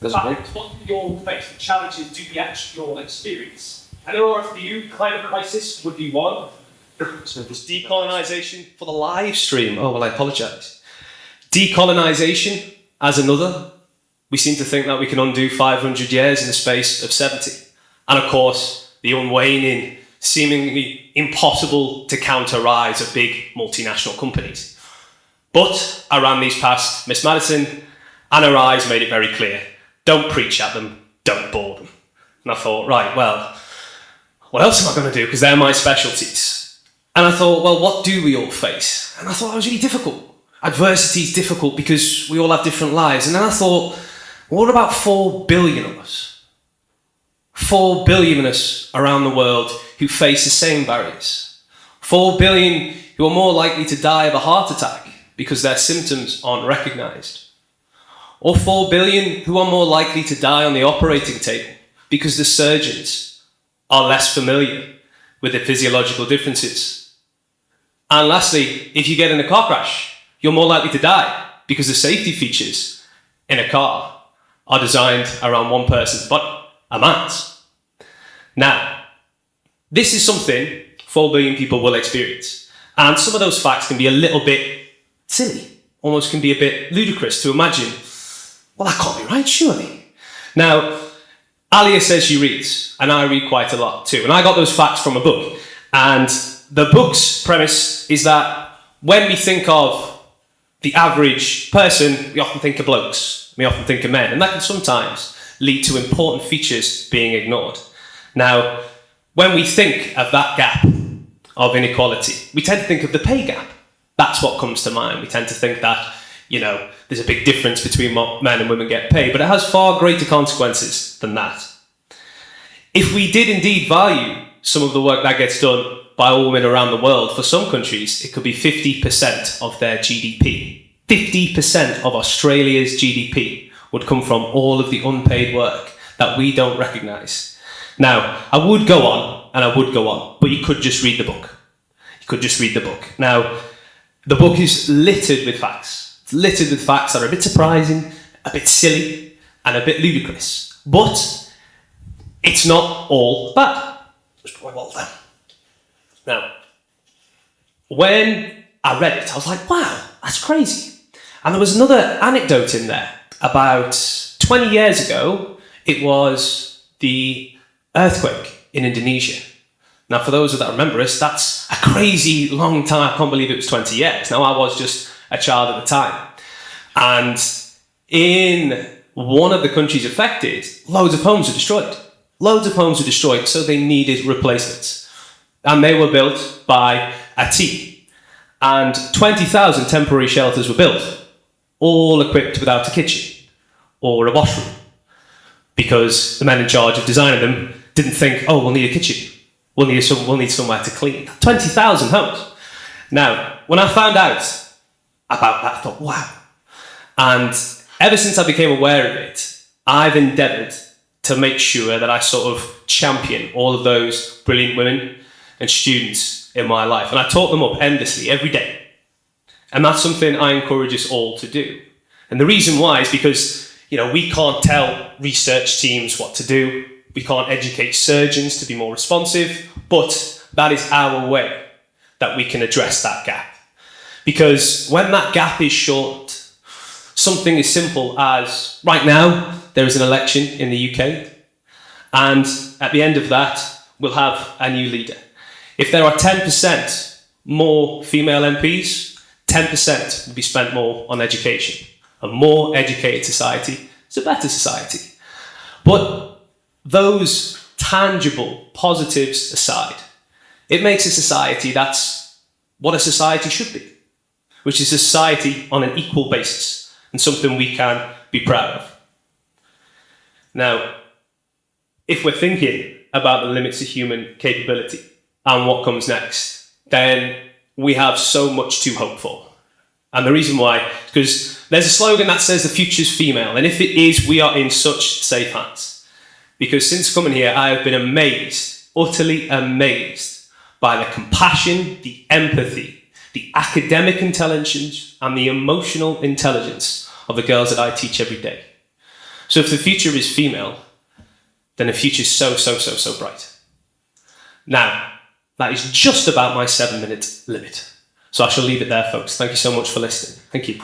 What you'll face, the challenges do we actually all experience? And there are a few. Climate crisis would be one. So there's decolonisation for the live stream. Oh, well, I apologise. Decolonisation as another. We seem to think that we can undo 500 years in the space of 70. And of course, the unwaning, seemingly impossible to counter rise of big multinational companies. But around these past, Miss Madison and her eyes made it very clear. Don't preach at them, don't bore them. And I thought, right, well, what else am I going to do? Because they're my specialties. And I thought, well, what do we all face? And I thought it was really difficult. Adversity is difficult because we all have different lives. And then I thought, what about 4 billion of us? 4 billion of us around the world who face the same barriers. 4 billion who are more likely to die of a heart attack because their symptoms aren't recognised. Or 4 billion who are more likely to die on the operating table because the surgeons are less familiar with the physiological differences. And lastly, if you get in a car crash, you're more likely to die because the safety features in a car are designed around one person's body, a man's. Now, this is something 4 billion people will experience. And some of those facts can be a little bit silly, almost can be a bit ludicrous to imagine, well, that can't be right, surely. Now, Alia says she reads, and I read quite a lot too. And I got those facts from a book. And the book's premise is that when we think of the average person, we often think of blokes, we often think of men, and that can sometimes lead to important features being ignored. Now, when we think of that gap of inequality, we tend to think of the pay gap. That's what comes to mind. We tend to think that, there's a big difference between what men and women get paid, but it has far greater consequences than that. If we did indeed value some of the work that gets done by all women around the world, for some countries, it could be 50% of their GDP. 50% of Australia's GDP would come from all of the unpaid work that we don't recognise. Now, I would go on, and I would go on, but you could just read the book. You could just read the book. Now, the book is littered with facts. It's littered with facts that are a bit surprising, a bit silly, and a bit ludicrous. But it's not all bad. Just put my bottle down. Now, when I read it, I was like, wow, that's crazy. And there was another anecdote in there. About 20 years ago, it was the earthquake in Indonesia. Now, for those that remember us, that's a crazy long time. I can't believe it was 20 years. Now, I was just a child at the time. And in one of the countries affected, loads of homes were destroyed. Loads of homes were destroyed, so they needed replacements. And they were built by a team. And 20,000 temporary shelters were built, all equipped without a kitchen or a washroom. Because the men in charge of designing them didn't think, oh, we'll need a kitchen. We'll need somewhere to clean. 20,000 homes. Now, when I found out about that, I thought, wow. And ever since I became aware of it, I've endeavoured to make sure that I sort of champion all of those brilliant women and students in my life. And I taught them up endlessly every day. And that's something I encourage us all to do. And the reason why is because, we can't tell research teams what to do. We can't educate surgeons to be more responsive, but that is our way that we can address that gap. Because when that gap is short, something as simple as, right now, there is an election in the UK, and at the end of that, we'll have a new leader. If there are 10% more female MPs, 10% will be spent more on education. A more educated society is a better society. But those tangible positives aside, it makes a society that's what a society should be, which is a society on an equal basis and something we can be proud of. Now, if we're thinking about the limits of human capability and what comes next, then we have so much to hope for. And the reason why is because there's a slogan that says the future's female, and if it is, we are in such safe hands. Because since coming here, I have been amazed, utterly amazed, by the compassion, the empathy, the academic intelligence, and the emotional intelligence of the girls that I teach every day. So if the future is female, then the future is so bright. Now, that is just about my 7-minute limit. So I shall leave it there, folks. Thank you so much for listening. Thank you.